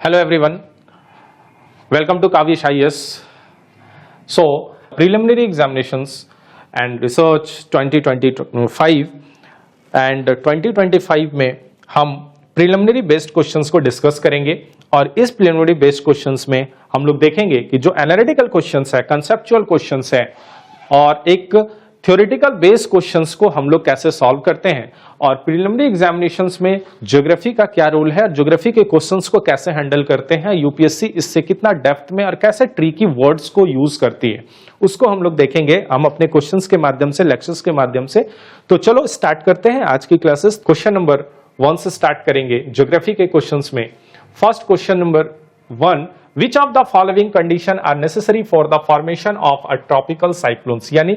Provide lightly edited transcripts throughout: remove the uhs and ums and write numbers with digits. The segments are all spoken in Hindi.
Hello everyone, welcome to Kavish IS. So, preliminary examinations and research 2025 and 2025 में हम प्रिलिमिनरी बेस्ड क्वेश्चंस को डिस्कस करेंगे और इस प्रिलिमिनरी बेस्ड क्वेश्चंस में हम लोग देखेंगे कि जो एनालिटिकल क्वेश्चंस है, कंसेप्चुअल क्वेश्चंस है और एक थ्योरेटिकल बेस्ड क्वेश्चंस को हम लोग कैसे सॉल्व करते हैं और प्रिलिमिनरी एग्जामिनेशंस में ज्योग्राफी का क्या रोल है और ज्योग्राफी के क्वेश्चंस को कैसे हैंडल करते हैं, यूपीएससी इससे कितना डेप्थ में और कैसे ट्रिकी वर्ड्स को यूज करती है उसको हम लोग देखेंगे हम अपने क्वेश्चंस के माध्यम से, लेक्चर्स के माध्यम से। तो चलो स्टार्ट करते हैं आज की क्लासेस। क्वेश्चन नंबर 1 से स्टार्ट करेंगे ज्योग्राफी के क्वेश्चंस में। First question number 1, which of the following condition are necessary for the formation of a tropical cyclones, यानी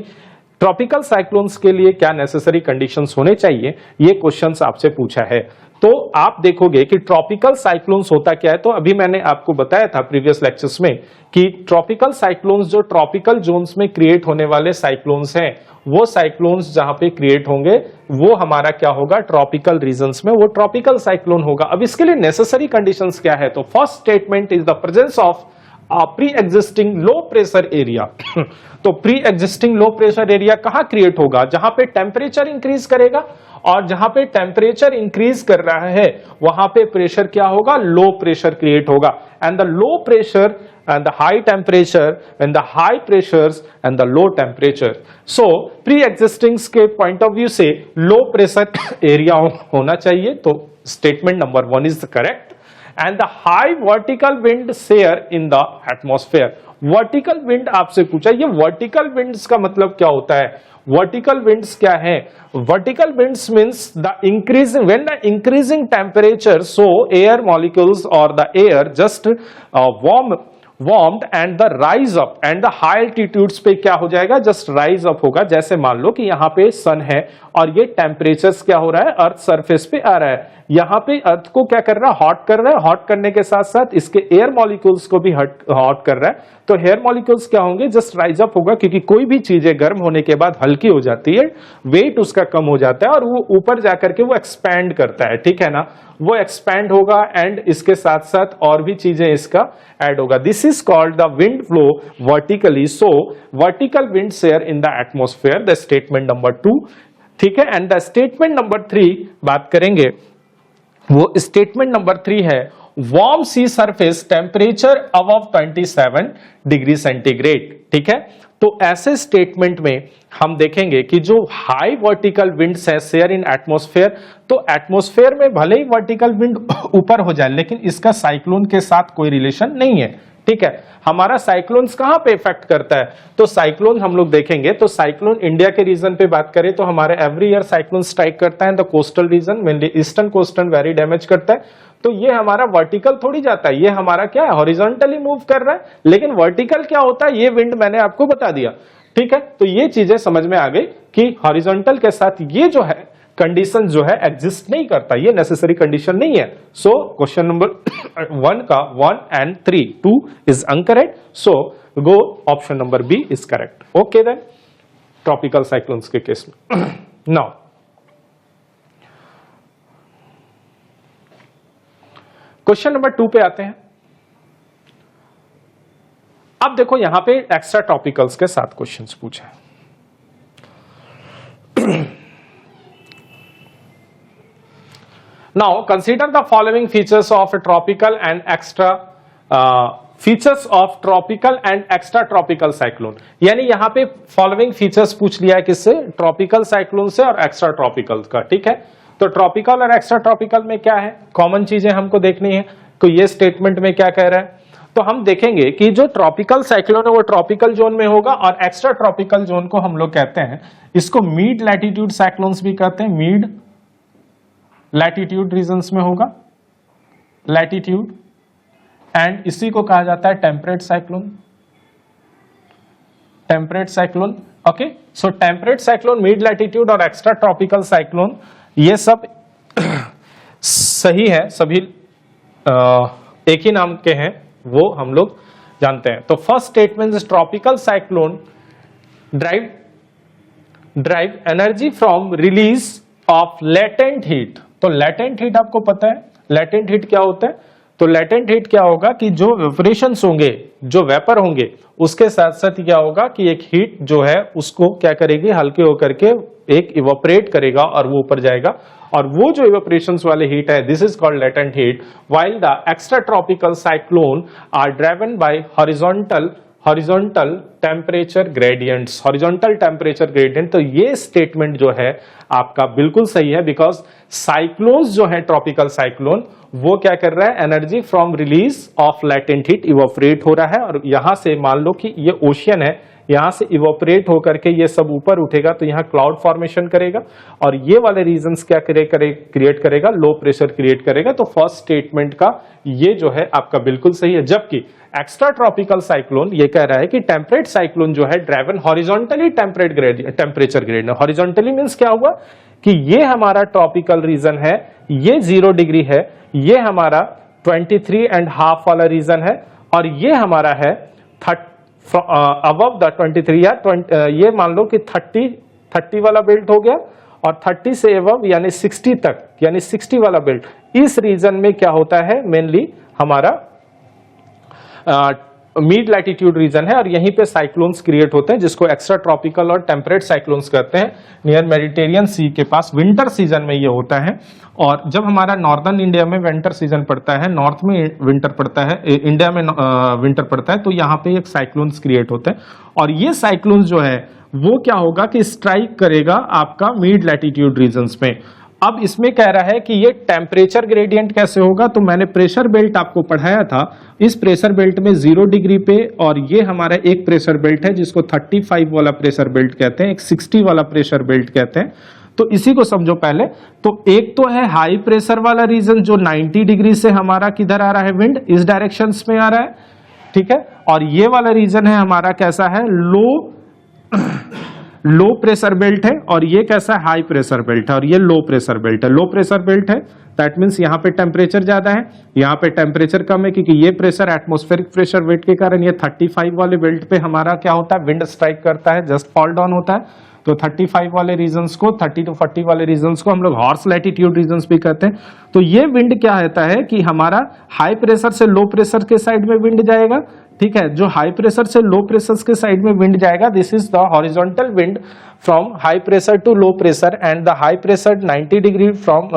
ट्रॉपिकल साइक्लोन्स के लिए क्या नेसेसरी कंडीशंस होने चाहिए, ये क्वेश्चंस आपसे पूछा है। तो आप देखोगे कि ट्रॉपिकल साइक्लोन्स होता क्या है। तो अभी मैंने आपको बताया था प्रीवियस लेक्चर्स में कि ट्रॉपिकल साइक्लोन्स जो ट्रॉपिकल जोन्स में क्रिएट होने वाले साइक्लोन्स हैं, वो साइक्लोन्स जहां पे क्रिएट होंगे वो हमारा क्या होगा, ट्रॉपिकल रीजन्स में वो ट्रॉपिकल साइक्लोन होगा। अब इसके लिए नेसेसरी कंडीशंस क्या है, तो first statement is the presence of pre existing low pressure area. तो pre existing low pressure area कहां क्रिएट होगा, जहां पे टेम्परेचर इंक्रीज करेगा और जहां पे टेम्परेचर इंक्रीज कर रहा है वहां पे प्रेशर क्या होगा, लो प्रेशर क्रिएट होगा। And the low pressure and the high temperature and the high pressures and the low temperature. So pre-existing के point of view से low pressure area होना चाहिए। तो statement number 1 is correct. And the high vertical wind shear in the atmosphere. Vertical wind आपसे पूछा, ये vertical winds का मतलब क्या होता है? Vertical winds क्या है? Vertical winds means the increasing, when the increasing temperature, so air molecules or the air just warmed and the rise up and the high altitudes पे क्या हो जाएगा, जस्ट राइज अप होगा। जैसे मान लो कि यहाँ पे सन है और ये टेम्परेचर्स क्या हो रहा है, अर्थ सरफेस पे आ रहा है, यहाँ पे अर्थ को क्या कर रहा है, हॉट कर रहा है। हॉट करने के साथ साथ इसके एयर मॉलिक्यूल्स को भी हॉट कर रहा है। तो एयर मॉलिक्यूल्स क्या होंगे, जस्ट राइज अप होगा, क्योंकि कोई भी चीजें गर्म होने के बाद हल्की हो जाती है, वेट उसका कम हो जाता है और वो ऊपर जाकर के वो एक्सपैंड करता है, ठीक है ना, वो एक्सपैंड होगा एंड इसके साथ साथ और भी चीजें इसका ऐड होगा। This is called the wind flow vertically. So vertical wind share in the atmosphere, the statement number 2, ठीक है। एंड द स्टेटमेंट नंबर 3 बात करेंगे, वो स्टेटमेंट नंबर 3 है, warm sea surface temperature above 27 degree centigrade, ठीक है। तो ऐसे स्टेटमेंट में हम देखेंगे कि जो हाई वर्टिकल विंड्स है शेयर इन एटमॉस्फेयर, तो एटमॉस्फेयर में भले ही वर्टिकल विंड ऊपर हो जाए लेकिन इसका साइक्लोन के साथ कोई रिलेशन नहीं है, ठीक है। हमारा साइक्लोन्स कहां पे इफेक्ट करता है, तो साइक्लोन हम लोग देखेंगे। तो साइक्लोन इंडिया के रीजन पे बात करें तो हमारे एवरी ईयर साइक्लोन स्ट्राइक करता है the coastal region, mainly eastern coastal very damage करता है। तो ये हमारा वर्टिकल थोड़ी जाता है, ये हमारा क्या है, हॉरिजॉन्टली मूव कर रहा है। लेकिन वर्टिकल क्या होता है, ये विंड मैंने आपको बता दिया, ठीक है। तो ये चीजें समझ में आ गई कि हॉरिजॉन्टल के साथ ये जो है कंडीशन जो है एग्जिस्ट नहीं करता, ये नेसेसरी कंडीशन नहीं है। सो क्वेश्चन नंबर 1 का 1 and 3, 2 is incorrect. So go option number B is correct. Okay then, tropical cyclones के केस में। नाउ क्वेश्चन नंबर 2 पे आते हैं। अब देखो यहां पे एक्स्ट्रा ट्रॉपिकल्स के साथ क्वेश्चंस पूछे हैं। Now consider the following features of a tropical and extra features of tropical and extra tropical cyclone। यानी यहां पे following features पूछ लिया है किससे, ट्रॉपिकल साइक्लोन से और एक्स्ट्रा ट्रॉपिकल का, ठीक है। तो ट्रॉपिकल और एक्स्ट्रा ट्रॉपिकल में क्या है, कॉमन चीजें हमको देखनी है। तो ये स्टेटमेंट में क्या कह रहा है, तो हम देखेंगे कि जो ट्रॉपिकल साइक्लोन है वो ट्रॉपिकल जोन में होगा और एक्स्ट्रा ट्रॉपिकल जोन को हम लोग कहते हैं, इसको मिड लैटिट्यूड साइक्लोन्स भी कहते हैं, मिड लैटिट्यूड रीजन्स में होगा, लैटिट्यूड, एंड इसी को कहा जाता है temperate cyclone, temperate cyclone. Okay, so temperate cyclone, mid latitude और एक्स्ट्रा ट्रॉपिकल साइक्लोन, ये सब सही है, सभी एक ही नाम के हैं, वो हम लोग जानते हैं। तो first statement is tropical cyclone drive energy from release of latent heat. तो लेटेंट हीट आपको पता है, लेटेंट हीट क्या होता है, तो लेटेंट हीट क्या होगा कि जो वेपोरेशंस होंगे, जो वेपर होंगे, उसके साथ साथ क्या होगा कि एक हीट जो है उसको क्या करेगी, हल्के होकर के एक इवोपरेट करेगा और वो ऊपर जाएगा, और वो जो इवेपोरेशंस वाले हीट है, this is called latent heat, while the extra tropical cyclone are driven by horizontal temperature gradients, horizontal temperature gradient. तो ये स्टेटमेंट जो है आपका बिल्कुल सही है, बिकॉज साइक्लोन्स जो है, ट्रॉपिकल साइक्लोन, वो क्या कर रहा है, energy from release of latent heat evaporate हो रहा है, और यहां से मान लो कि ये ओशियन है, यहां से इवोपरेट होकर के ये सब ऊपर उठेगा तो यहां क्लाउड फॉर्मेशन करेगा, और ये वाले रीजन्स क्या क्रिएट करेगा, लो प्रेशर क्रिएट करेगा। तो फर्स्ट स्टेटमेंट का ये जो है आपका बिल्कुल सही है। जबकि एक्स्ट्रा ट्रॉपिकल साइक्लोन ये कह रहा है कि टेम्परेट साइक्लोन जो है driven horizontally temperature gradient. Horizontally means क्या हुआ कि ये हमारा ट्रॉपिकल रीजन है, ये 0 डिग्री है, ये हमारा 23.5 वाला रीजन है, और ये हमारा है अबव द 23 या ये मान लो कि 30 वाला बेल्ट हो गया, और 30 से अबव यानी 60 तक, यानी 60 वाला बेल्ट, इस रीजन में क्या होता है, मेनली हमारा मिड लैटिट्यूड रीजन है, और यहीं पे साइक्लोन्स क्रिएट होते हैं, जिसको एक्स्ट्रा ट्रॉपिकल और टेम्परेट साइक्लोन्स कहते हैं। नियर मेडिटेरियन सी के पास विंटर सीजन में ये होता है, और जब हमारा नॉर्दर्न इंडिया में विंटर सीजन पड़ता है, नॉर्थ में विंटर पड़ता है, इंडिया में विंटर पड़ता है, तो यहाँ पे एक साइक्लोन्स क्रिएट होते हैं, और ये साइक्लोन्स जो है वो क्या होगा कि स्ट्राइक करेगा आपका मिड लैटिट्यूड रीजन्स में। अब इसमें कह रहा है कि ये टेम्परेचर ग्रेडियंट कैसे होगा, तो मैंने प्रेशर बेल्ट आपको पढ़ाया था। इस प्रेशर बेल्ट में 0 डिग्री पे, और ये हमारा एक प्रेशर बेल्ट है जिसको 35 वाला प्रेशर बेल्ट कहते हैं, एक 60 वाला प्रेशर बेल्ट कहते हैं। तो इसी को समझो पहले। तो एक तो है हाई प्रेशर वाला रीजन जो 90 डिग्री से हमारा किधर आ रहा है, विंड इस डायरेक्शन में आ रहा है, ठीक है। और ये वाला रीजन है हमारा कैसा है, लो प्रेशर बेल्ट है, और ये कैसा है, हाई प्रेशर बेल्ट है, और ये लो प्रेशर बेल्ट है। लो प्रेशर बेल्ट है दैट मींस यहाँ पे टेम्परेचर ज्यादा है, यहाँ पे टेम्परेचर कम है, क्योंकि ये प्रेशर एटमॉस्फेरिक प्रेशर वेट के कारण ये 35 वाले बेल्ट पे हमारा क्या होता है, विंड स्ट्राइक करता है, जस्ट फॉल डाउन होता है। तो 35 वाले रीजन्स को, 30 to 40 वाले रीजन्स को हम लोग हॉर्स लैटिट्यूड रीजन्स भी कहते हैं। तो ये विंड क्या होता है कि हमारा हाई प्रेशर से लो प्रेशर के साइड में विंड जाएगा, ठीक है। जो हाई प्रेशर से लो प्रेशर के साइड में विंड जाएगा, this is the horizontal wind from high pressure to low pressure, and the high pressure 90 degree from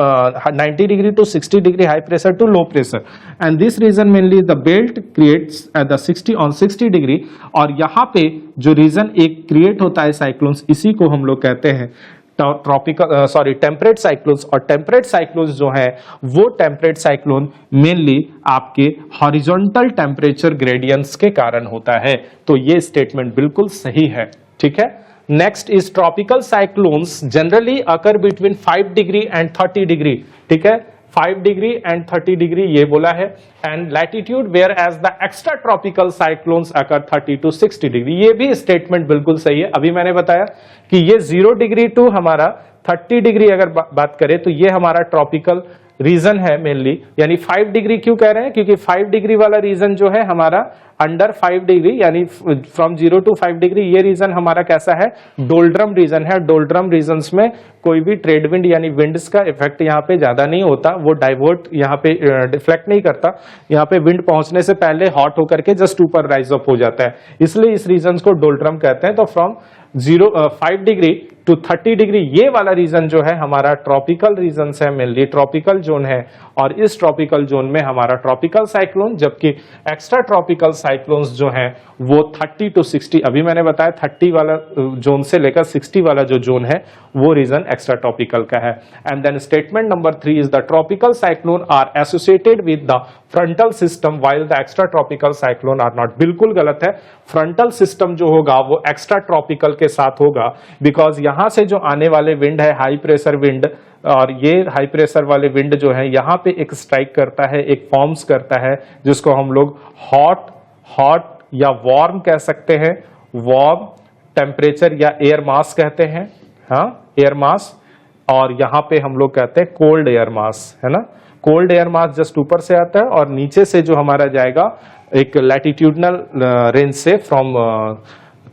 90 degree to 60 degree high pressure to low pressure, and this region mainly the belt creates at the 60 degree. और यहाँ पे जो रीजन एक क्रिएट होता है साइक्लोन्स, इसी को हम लोग कहते हैं टेम्परेट साइक्लोन्स। और टेम्परेट साइक्लोन्स जो है वो टेम्परेट साइक्लोन मेनली आपके हॉरिजॉन्टल टेम्परेचर ग्रेडियंट्स के कारण होता है। तो ये स्टेटमेंट बिल्कुल सही है, ठीक है। Next is tropical cyclones generally occur between 5 degree and 30 degree, ठीक है। 5 डिग्री एंड 30 डिग्री ये बोला है, and latitude whereas the extra tropical cyclones occur 30 to 60 degree. ये भी स्टेटमेंट बिल्कुल सही है। अभी मैंने बताया कि ये 0 डिग्री टू हमारा 30 डिग्री अगर बात करें तो ये हमारा ट्रॉपिकल रीजन है मेनली, यानी 5 डिग्री क्यों कह रहे हैं, क्योंकि 5 डिग्री वाला रीजन जो है हमारा अंडर 5 डिग्री, यानी फ्रॉम 0 to 5 डिग्री, ये रीजन हमारा कैसा है, डोल्ड्रम रीजन है। डोल्ड्रम रीजन्स में कोई भी ट्रेड विंड यानी विंड्स का इफेक्ट यहाँ पे ज्यादा नहीं होता, वो डाइवर्ट यहाँ पे डिफ्लेक्ट नहीं करता, यहाँ पे विंड पहुंचने से पहले हॉट होकर के जस्ट ऊपर राइज अप हो जाता है, इसलिए इस रीजन को डोल्ड्रम कहते हैं। तो फ्रॉम 5 डिग्री टू 30 डिग्री ये वाला रीजन जो है हमारा ट्रॉपिकल रीजन है, मेनली ट्रॉपिकल जोन है, और इस ट्रॉपिकल जोन में हमारा ट्रॉपिकल साइक्लोन, जबकि एक्स्ट्रा ट्रॉपिकल साइक्लोन्स जो हैं वो 30 to 60, अभी मैंने बताया 30 वाला जोन से लेकर 60 वाला जो जोन है वो रीजन एक्स्ट्रा ट्रॉपिकल का है। And then statement number 3 is the tropical cyclone are associated with the frontal system while the extra tropical cyclone are not. बिल्कुल गलत है, फ्रंटल सिस्टम जो होगा वो एक्स्ट्रा ट्रॉपिकल के साथ होगा, बिकॉज यहां से जो आने वाले विंड है हाई प्रेशर विंड, और ये हाई प्रेशर वाले विंड जो है यहाँ पे एक स्ट्राइक करता है, एक फॉर्म्स करता है, जिसको हम लोग हॉट या वार्म कह सकते हैं, वार्म टेम्परेचर या एयर मास कहते हैं, हाँ एयर मास। और यहाँ पे हम लोग कहते हैं कोल्ड एयर मास, है ना। कोल्ड एयर मास जस्ट ऊपर से आता है, और नीचे से जो हमारा जाएगा एक लैटिट्यूडनल रेंज से फ्रॉम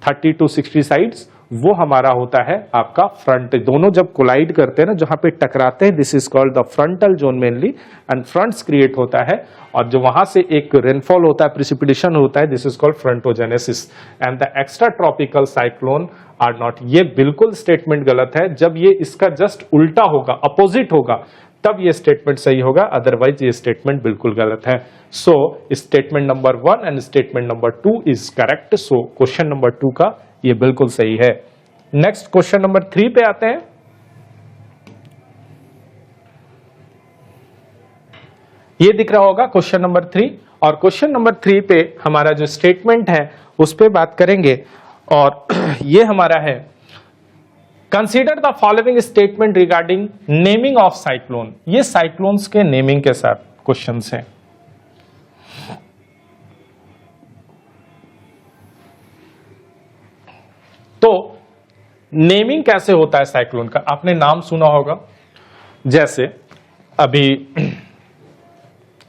30 to 60 साइड्स, वो हमारा होता है आपका फ्रंट। दोनों जब कोलाइड करते हैं ना, जहां पे टकराते हैं, this is called the frontal zone mainly, and fronts create होता है, और जो वहां से एक रेनफॉल होता है, प्रिसिपिटेशन होता है, this is called frontogenesis. And the extra tropical cyclone are not. ये बिल्कुल स्टेटमेंट गलत है। जब ये इसका जस्ट उल्टा होगा, अपोजिट होगा, तब ये स्टेटमेंट सही होगा, अदरवाइज ये स्टेटमेंट बिल्कुल गलत है। So statement number 1 and statement number 2 is correct. So question number 2 का ये बिल्कुल सही है। नेक्स्ट क्वेश्चन नंबर 3 पे आते हैं। ये दिख रहा होगा क्वेश्चन नंबर 3, और क्वेश्चन नंबर 3 पे हमारा जो स्टेटमेंट है उस पे बात करेंगे, और ये हमारा है, consider the following statement regarding naming of cyclone. ये साइक्लोन्स के नेमिंग के साथ क्वेश्चंस हैं। तो नेमिंग कैसे होता है साइक्लोन का, आपने नाम सुना होगा। जैसे अभी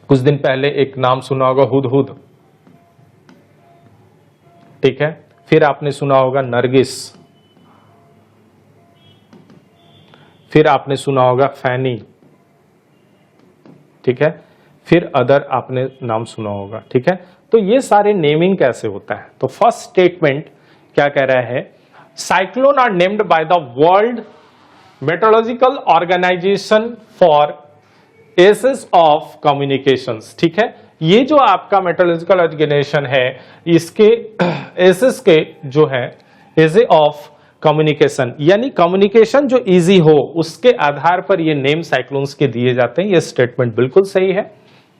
कुछ दिन पहले एक नाम सुना होगा हुदहुद, ठीक है। फिर आपने सुना होगा नरगिस, फिर आपने सुना होगा फैनी, ठीक है। फिर अदर आपने नाम सुना होगा, ठीक है। तो ये सारे नेमिंग कैसे होता है, तो फर्स्ट स्टेटमेंट क्या कह रहा है, cyclone are named by the world meteorological organization for ease of communications, ठीक है। ये जो आपका मेट्रोलॉजिकल ऑर्गेनाइजेशन है, इसके एसेस के जो है एसे ऑफ कम्युनिकेशन, यानी कम्युनिकेशन जो इजी हो, उसके आधार पर ये नेम साइक्लोन्स के दिए जाते हैं। ये स्टेटमेंट बिल्कुल सही है,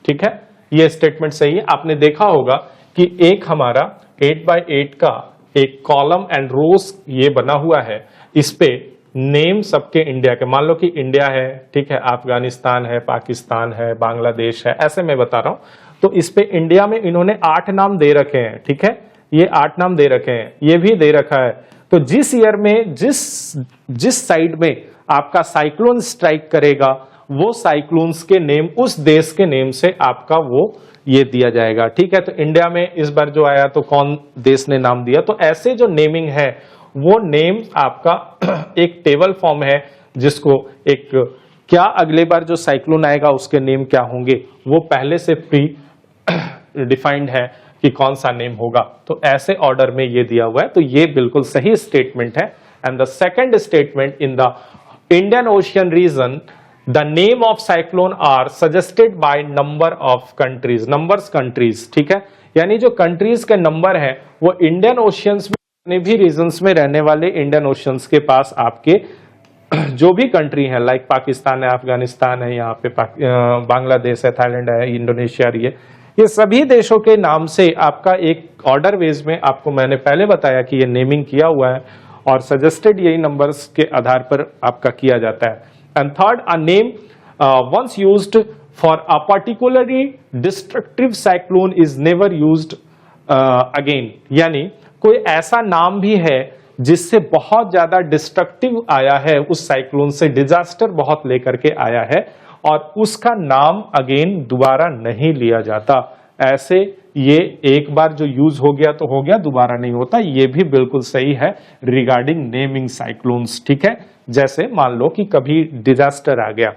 ठीक है। ये स्टेटमेंट सही है। आपने देखा होगा कि एक हमारा 8x8 का एक कॉलम एंड रोज ये बना हुआ है, इस पे नेम सबके इंडिया के, मान लो कि इंडिया है, ठीक है, अफगानिस्तान है, पाकिस्तान है, बांग्लादेश है, ऐसे मैं बता रहा हूं। तो इस पे इंडिया में इन्होंने 8 नाम दे रखे हैं, ठीक है। ये 8 नाम दे रखे हैं, ये भी दे रखा है। तो जिस ईयर में जिस साइड में आपका साइक्लोन स्ट्राइक करेगा, वो साइक्लोन्स के नेम उस देश के नेम से आपका वो ये दिया जाएगा, ठीक है। तो इंडिया में इस बार जो आया तो कौन देश ने नाम दिया, तो ऐसे जो नेमिंग है वो नेम आपका एक टेबल फॉर्म है, जिसको एक क्या अगले बार जो साइक्लोन आएगा उसके नेम क्या होंगे, वो पहले से प्री डिफाइंड है कि कौन सा नेम होगा। तो ऐसे ऑर्डर में ये दिया हुआ है, तो ये बिल्कुल सही स्टेटमेंट है। And the second statement, in the Indian ocean region the name of cyclone are suggested by number of countries, numbers countries, ठीक है। यानी जो कंट्रीज के नंबर है वो इंडियन ओशियंस में भी रीजन्स में रहने वाले इंडियन ओशियंस के पास आपके जो भी कंट्री है, लाइक पाकिस्तान है, अफगानिस्तान है, यहाँ पे बांग्लादेश है, थाईलैंड है, इंडोनेशिया, ये सभी देशों के नाम से आपका एक ऑर्डर वेज में, आपको मैंने पहले बताया कि ये नेमिंग किया हुआ है, और सजेस्टेड यही नंबर्स के आधार पर आपका किया जाता है। And third, a name once used for a particularly destructive cyclone is never used again. यानी कोई ऐसा नाम भी है जिससे बहुत ज्यादा डिस्ट्रक्टिव आया है, उस साइक्लोन से डिजास्टर बहुत लेकर के आया है, और उसका नाम अगेन दोबारा नहीं लिया जाता। ऐसे ये एक बार जो यूज हो गया तो हो गया, दोबारा नहीं होता। ये भी बिल्कुल सही है रिगार्डिंग नेमिंग साइक्लोन्स, ठीक है। जैसे मान लो कि कभी डिजास्टर आ गया,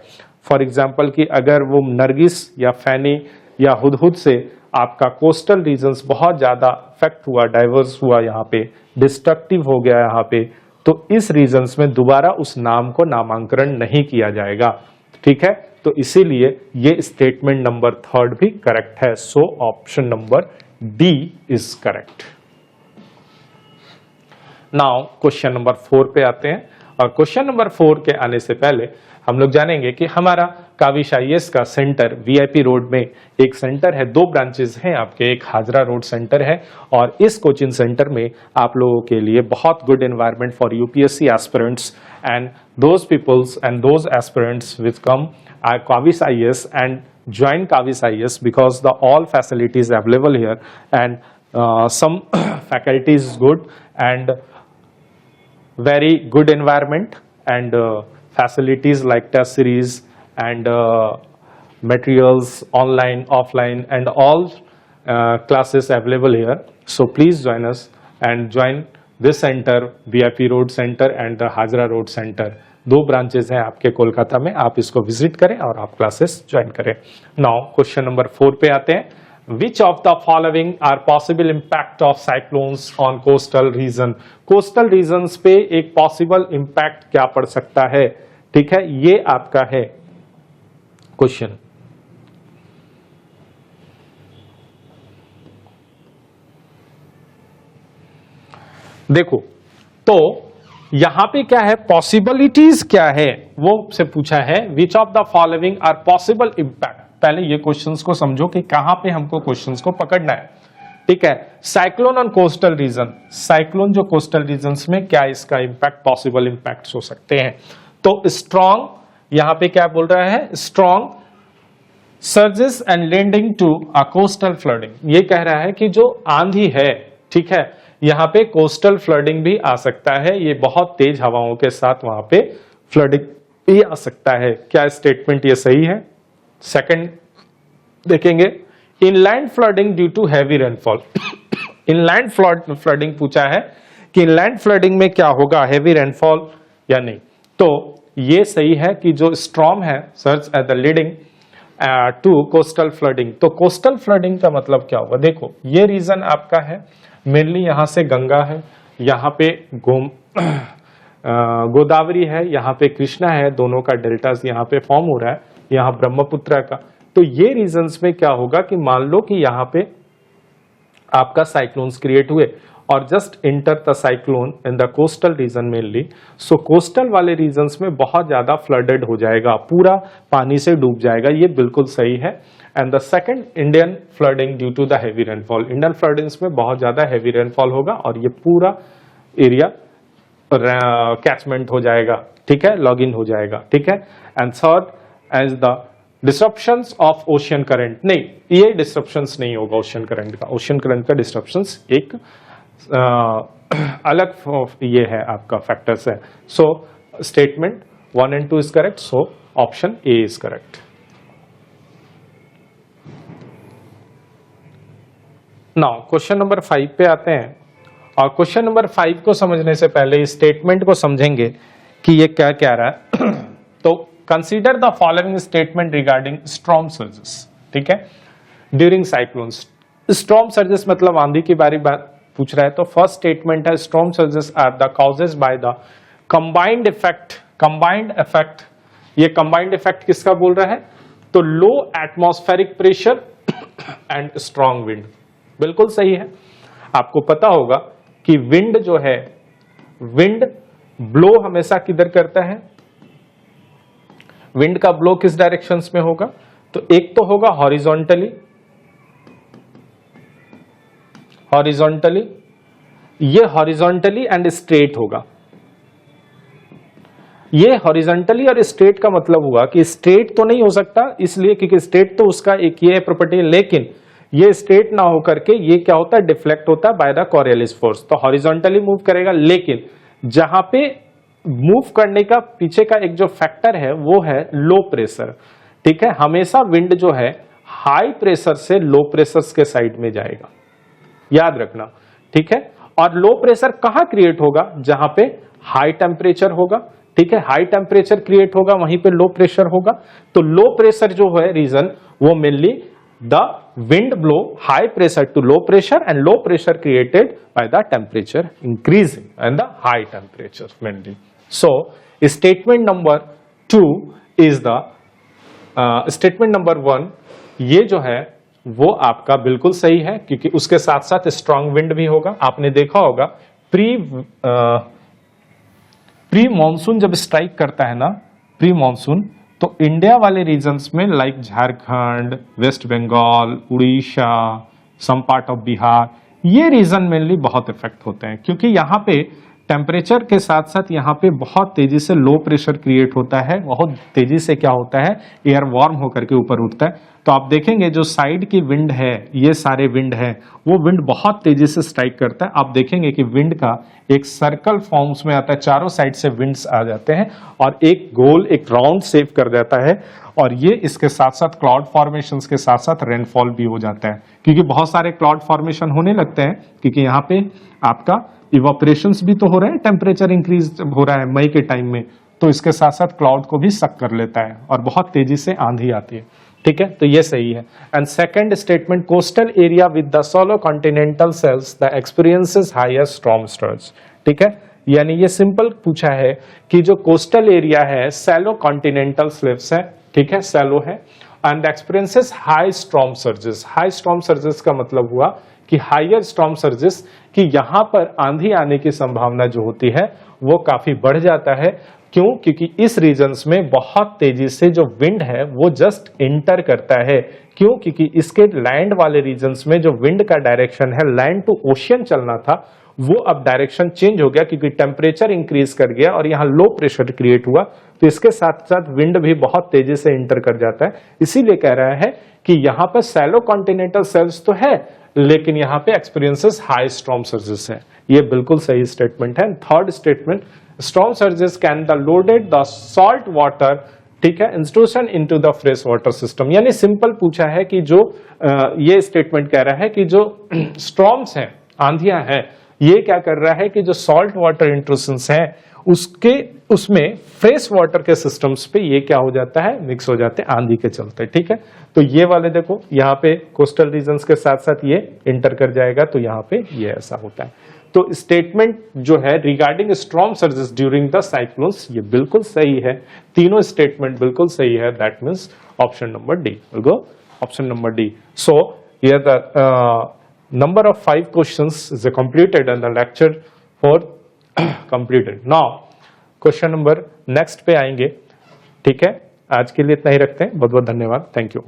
फॉर एग्जांपल कि अगर वो नरगिस या फैनी या हुदहुद से आपका कोस्टल रीजन्स बहुत ज्यादा अफेक्ट हुआ, डाइवर्स हुआ, यहाँ पे डिस्ट्रक्टिव हो गया यहाँ पे, तो इस रीजन्स में दोबारा उस नाम को नामांकन नहीं किया जाएगा, ठीक है। तो इसीलिए ये स्टेटमेंट नंबर 3 भी करेक्ट है। So option number D is correct. Now question number 4 पे आते हैं, और क्वेश्चन नंबर 4 के आने से पहले हम लोग जानेंगे कि हमारा काविश आईएएस का सेंटर वीआईपी रोड में एक सेंटर है, 2 ब्रांचेस हैं आपके, एक हाजरा रोड सेंटर है, और इस कोचिंग सेंटर में आप लोगों के लिए बहुत good environment for UPSC aspirants and those peoples and those aspirants which come Kavish IAS and join Kavish IAS because the all facilities available here, and some faculty is good and very good environment, and facilities like test series and materials online, offline, and all classes available here. So please join us and join this centre, VIP road centre and the Hazra road centre, 2 branches हैं आपके कोलकाता में, आप इसको विजिट करें और आप क्लासेस ज्वाइन करें। नाउ क्वेश्चन नंबर 4 पे आते हैं। Which of the following are possible impact of cyclones on coastal region? Coastal regions पे एक possible impact क्या पड़ सकता है? ठीक है, ये आपका है क्वेश्चन। देखो तो यहां पे क्या है, पॉसिबिलिटीज क्या है वो से पूछा है। Which of the following are possible impact. पहले ये क्वेश्चंस को समझो कि कहां पे हमको क्वेश्चंस को पकड़ना है। ठीक है, cyclone on coastal region, cyclone जो कोस्टल रीजन्स में क्या इसका इंपैक्ट, पॉसिबल इंपैक्ट हो सकते हैं। तो स्ट्रॉन्ग, यहां पे क्या बोल रहा है, strong surges and landing to a coastal flooding. ये कह रहा है कि जो आंधी है, ठीक है, यहां पे कोस्टल फ्लडिंग भी आ सकता है, ये बहुत तेज हवाओं के साथ वहां पे फ्लडिंग भी आ सकता है। क्या स्टेटमेंट ये सही है? सेकंड देखेंगे, inland flooding due to heavy rainfall. Inland flooding पूछा है कि इनलैंड फ्लडिंग में क्या होगा, हैवी रेनफॉल या नहीं। तो ये सही है कि जो स्ट्रॉम है surge at the leading to coastal flooding. तो कोस्टल फ्लडिंग का मतलब क्या होगा, देखो ये रीजन आपका है मेनली, यहां से गंगा है, यहां पे गोदावरी है, यहाँ पे कृष्णा है, दोनों का डेल्टा यहाँ पे फॉर्म हो रहा है, यहाँ ब्रह्मपुत्र का। तो ये रीजन्स में क्या होगा कि मान लो कि यहाँ पे आपका साइक्लोन्स क्रिएट हुए और just enter the cyclone in the coastal region mainly, so coastal वाले रीजन्स में बहुत ज्यादा फ्लडेड हो जाएगा, पूरा पानी से डूब जाएगा, ये बिल्कुल सही है। And the second, Indian flooding due to the heavy rainfall, Indian floodings में बहुत ज्यादा हैवी रेनफॉल होगा और ये पूरा एरिया कैचमेंट हो जाएगा, ठीक है, लॉग इन हो जाएगा, ठीक है। And third, as the disruptions of ocean current, नहीं ये डिस्ट्रप्शंस नहीं होगा ओशियन करंट का, ओशियन करंट का डिस्ट्रप्शंस एक अलग ये है आपका फैक्टर्स है। So statement 1 and 2 is correct, so option A is correct. Now question number 5 पे आते हैं, और क्वेश्चन नंबर 5 को समझने से पहले इस स्टेटमेंट को समझेंगे कि ये क्या कह रहा है। तो consider the following statement regarding storm surges, ठीक है, ड्यूरिंग साइक्लोन्स। स्टॉर्म सर्जेस मतलब आंधी की बारी बात पूछ रहा है। तो फर्स्ट स्टेटमेंट है, storm surges are the causes by the combined effect. Combined effect, ये कंबाइंड इफेक्ट किसका बोल रहा है, तो low atmospheric pressure and strong wind. बिल्कुल सही है। आपको पता होगा कि विंड जो है, विंड ब्लो हमेशा किधर करता है, विंड का ब्लो किस डायरेक्शंस में होगा, तो एक तो होगा हॉरिजॉन्टली, हॉरिजॉन्टली, ये हॉरिजॉन्टली एंड स्ट्रेट होगा। ये हॉरिजॉन्टली और स्ट्रेट का मतलब हुआ कि स्ट्रेट तो नहीं हो सकता, इसलिए क्योंकि स्ट्रेट तो उसका एक ये प्रॉपर्टी है, लेकिन ये स्ट्रेट ना होकर के ये क्या होता है, डिफ्लेक्ट होता है बाय द कॉरियलिस फोर्स। तो हॉरिजॉन्टली मूव करेगा, लेकिन जहां पे मूव करने का पीछे का एक जो फैक्टर है वो है लो प्रेशर, ठीक है। हमेशा विंड जो है हाई प्रेशर से लो प्रेशर के साइड में जाएगा, याद रखना, ठीक है। और लो प्रेशर कहां क्रिएट होगा, जहां पे हाई टेम्परेचर होगा, ठीक है, हाई टेम्परेचर क्रिएट होगा वहीं पे लो प्रेशर होगा। तो लो प्रेशर जो है रीजन, वो mainly the wind blow high pressure to low pressure and low pressure created by the temperature increasing and the high temperature mainly. So statement number 2 is the statement number 1, ये जो है वो आपका बिल्कुल सही है, क्योंकि उसके साथ साथ स्ट्रॉन्ग विंड भी होगा। आपने देखा होगा प्री मॉनसून जब स्ट्राइक करता है ना, प्री मॉनसून, तो इंडिया वाले रीजन्स में like Jharkhand, West Bengal, Orissa, some part of Bihar, ये रीजन मेनली बहुत इफेक्ट होते हैं, क्योंकि यहाँ पे टेम्परेचर के साथ साथ यहाँ पे बहुत तेजी से लो प्रेशर क्रिएट होता है, बहुत तेजी से क्या होता है, एयर वार्म होकर के ऊपर उठता है। तो आप देखेंगे जो साइड की विंड है, ये सारे विंड है, वो विंड बहुत तेजी से स्ट्राइक करता है। आप देखेंगे कि विंड का एक सर्कल फॉर्म्स में आता है, चारों साइड से विंड्स आ जाते हैं और एक गोल, एक राउंड शेप कर देता है, और ये इसके साथ साथ क्लाउड फॉर्मेशंस के साथ साथ रेनफॉल भी हो जाता है, क्योंकि बहुत सारे क्लाउड फॉर्मेशन होने लगते हैं, क्योंकि यहाँ पे आपका इवापोरेशंस भी तो हो रहे हैं, टेम्परेचर इंक्रीज हो रहा है मई के टाइम में, तो इसके साथ साथ क्लाउड को भी सक कर लेता है और बहुत तेजी से आंधी आती है। ठीक है, तो ये सही है। And second statement, coastal area with the shallow continental shelves the experiences higher storm surge. ठीक है, यानी ये सिंपल पूछा है कि जो कोस्टल एरिया है सैलो कॉन्टिनेंटल स्लिप्स है, ठीक है, सैलो है, and experiences high storm surges. High storm surges का मतलब हुआ कि हायर स्टॉर्म सर्जेस, कि यहां पर आंधी आने की संभावना जो होती है वो काफी बढ़ जाता है। क्यों? क्योंकि इस रीजन्स में बहुत तेजी से जो विंड है वो जस्ट इंटर करता है। क्यों? क्योंकि इसके लैंड वाले रीजन्स में जो विंड का डायरेक्शन है, लैंड टू ओशियन चलना था, वो अब डायरेक्शन चेंज हो गया क्योंकि टेम्परेचर इंक्रीज कर गया और यहाँ लो प्रेशर क्रिएट हुआ, तो इसके साथ साथ विंड भी बहुत तेजी से इंटर कर जाता है। इसीलिए कह रहा है कि यहाँ पर सैलो कॉन्टिनेंटल सेल्स तो है, लेकिन यहाँ पे एक्सपीरियंसेस हाई स्टॉर्म सर्जेस है। ये बिल्कुल सही स्टेटमेंट है। Third statement, storm surges can the loaded the salt water, ठीक है, intrusion into the fresh water system. यानी सिंपल पूछा है कि जो ये स्टेटमेंट कह रहा है कि जो स्टॉर्म्स हैं, आंधियां हैं, ये क्या कर रहा है कि जो सॉल्ट वाटर इंट्रूशंस हैं उसमें फ्रेश वाटर के सिस्टम्स पे ये क्या हो जाता है, मिक्स हो जाते हैं आंधी के चलते। ठीक है, तो ये वाले देखो यहाँ पे कोस्टल रीजन्स के साथ साथ ये इंटर कर जाएगा, तो यहाँ पे ये ऐसा होता है। तो स्टेटमेंट जो है regarding storm surges during the cyclones, ये बिल्कुल सही है। तीनों स्टेटमेंट बिल्कुल सही है। That means option number D will go, option number D. So here the number of 5 questions is completed and the lecture for completed. Now question number next पे आएंगे। ठीक है, आज के लिए इतना ही रखते हैं। बहुत बहुत धन्यवाद, थैंक यू।